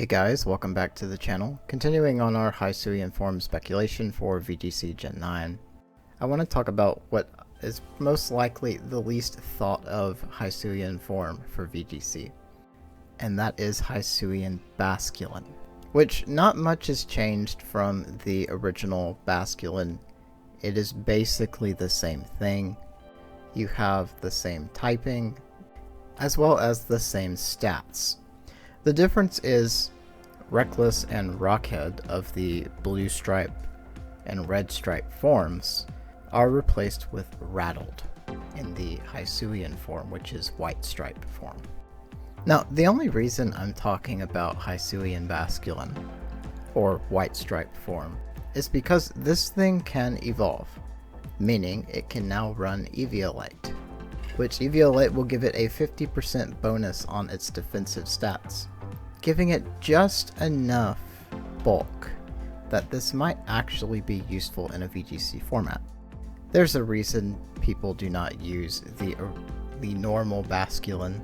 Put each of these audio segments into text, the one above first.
Hey guys, welcome back to the channel. Continuing on our Hisuian form speculation for VGC Gen 9, I want to talk about what is most likely the least thought of Hisuian form for VGC, and that is Hisuian Basculin, which not much has changed from the original Basculin. It is basically the same thing. You have the same typing, as well as the same stats. The difference is Reckless and Rockhead of the blue stripe and red stripe forms are replaced with Rattled in the Hisuian form, which is white stripe form. Now, the only reason I'm talking about Hisuian Basculin, or white stripe form, is because this thing can evolve, meaning it can now run Evilite, which Evilite will give it a 50% bonus on its defensive stats, giving it just enough bulk that this might actually be useful in a VGC format. There's a reason people do not use the normal Basculin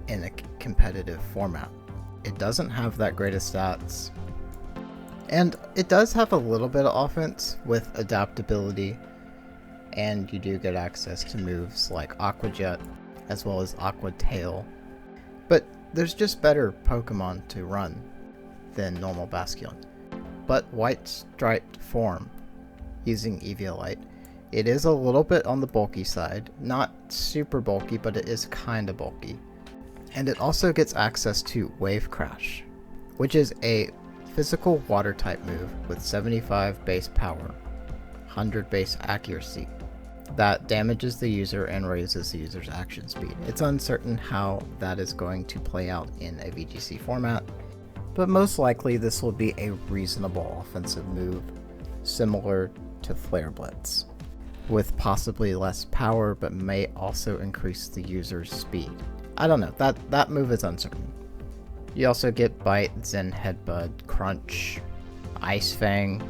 in a competitive format. It doesn't have that great of stats, and it does have a little bit of offense with adaptability, and you do get access to moves like Aqua Jet as well as Aqua Tail, but there's just better Pokemon to run than normal Basculin. But white striped form using Evilite, it is a little bit on the bulky side, not super bulky, but it is kinda bulky. And it also gets access to Wave Crash, which is a physical water type move with 75 base power, 100 base accuracy, that damages the user and raises the user's action speed. It's uncertain how that is going to play out in a VGC format, but most likely this will be a reasonable offensive move, similar to Flare Blitz, with possibly less power but may also increase the user's speed. I don't know, that move is uncertain. You also get Bite, Zen Headbutt, Crunch, Ice Fang,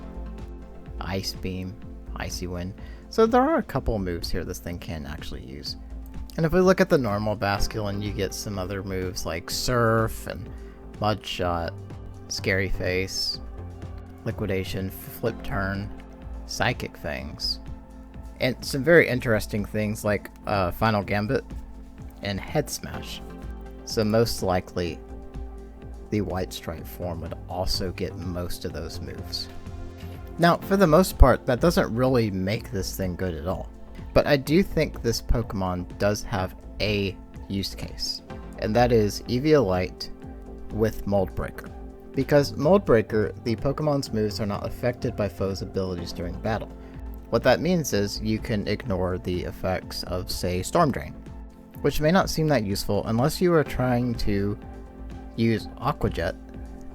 Ice Beam, Icy Wind. So there are a couple moves here this thing can actually use. And if we look at the normal Basculin, you get some other moves like Surf and Mud Shot, Scary Face, Liquidation, Flip Turn, Psychic Fangs, and some very interesting things like Final Gambit and Head Smash. So most likely the white stripe form would also get most of those moves. Now, for the most part, that doesn't really make this thing good at all. But I do think this Pokemon does have a use case, and that is Eviolite with Mold Breaker. Because Mold Breaker, the Pokemon's moves are not affected by foes' abilities during battle. What that means is you can ignore the effects of, say, Storm Drain, which may not seem that useful unless you are trying to use Aqua Jet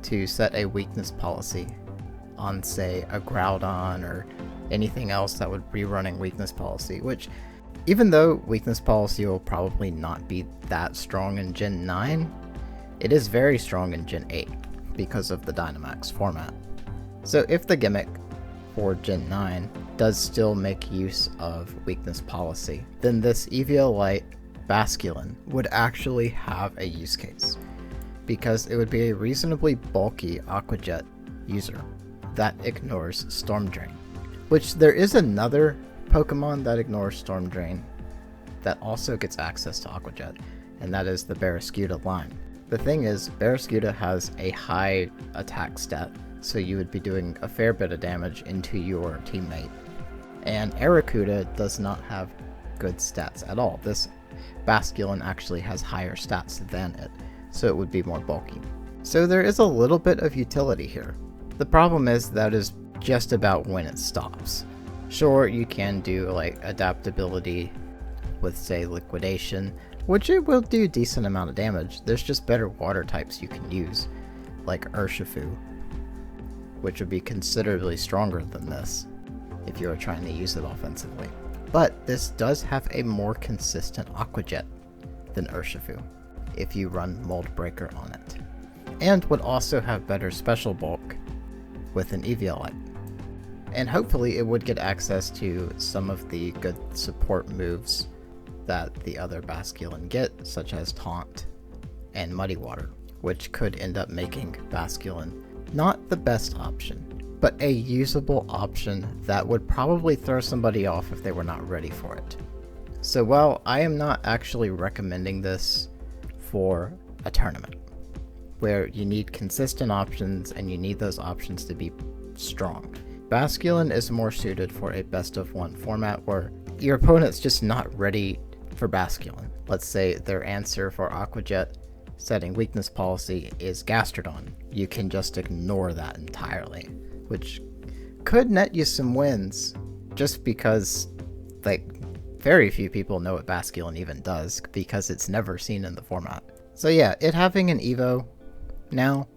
to set a weakness policy on, say, a Groudon or anything else that would be running weakness policy, which, even though weakness policy will probably not be that strong in Gen 9, it is very strong in Gen 8 because of the Dynamax format. So if the gimmick for Gen 9 does still make use of weakness policy, then this Eviolite Basculin would actually have a use case, because it would be a reasonably bulky Aqua Jet user that ignores Storm Drain, which there is another Pokemon that ignores Storm Drain that also gets access to Aqua Jet, and that is the Barraskewda line. The thing is, Barraskewda has a high attack stat, so you would be doing a fair bit of damage into your teammate, and Arrokuda does not have good stats at all. This Basculin actually has higher stats than it, so it would be more bulky. So there is a little bit of utility here. The problem is that is just about when it stops. Sure, you can do like adaptability with, say, Liquidation, which it will do a decent amount of damage. There's just better water types you can use, like Urshifu, which would be considerably stronger than this if you are trying to use it offensively. But this does have a more consistent Aqua Jet than Urshifu if you run Mold Breaker on it, and would also have better special bulk with an Eviolite. And hopefully it would get access to some of the good support moves that the other Basculin get, such as Taunt and Muddy Water. which could end up making Basculin not the best option, but a usable option that would probably throw somebody off if they were not ready for it. So while I am not actually recommending this for a tournament, where you need consistent options and you need those options to be strong, Basculin is more suited for a best of one format where your opponent's just not ready for Basculin. Let's say their answer for Aquajet setting weakness policy is Gastrodon. You can just ignore that entirely, which could net you some wins just because like very few people know what Basculin even does because it's never seen in the format. So yeah, it having an Evo now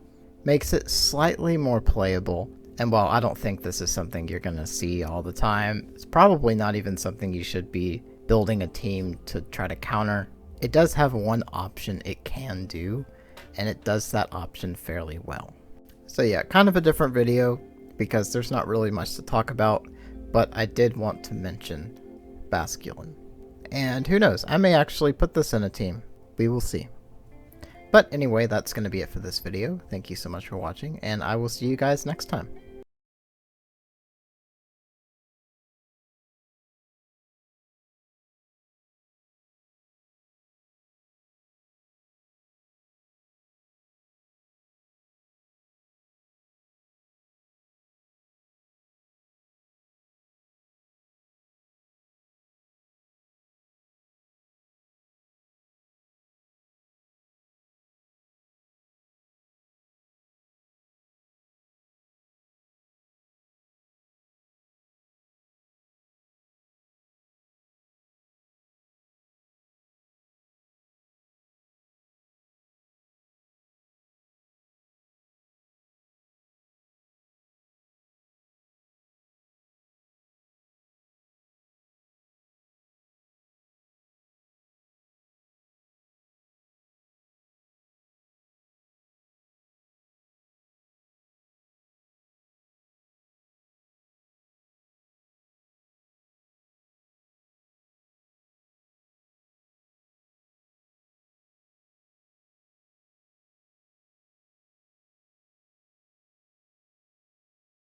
makes it slightly more playable, and while I don't think this is something you're gonna see all the time, it's probably not even something you should be building a team to try to counter. It does have one option it can do, and it does that option fairly well. So yeah, kind of a different video because there's not really much to talk about, but I did want to mention Basculin. And who knows, I may actually put this in a team. We will see. But anyway, that's going to be it for this video. Thank you so much for watching, and I will see you guys next time.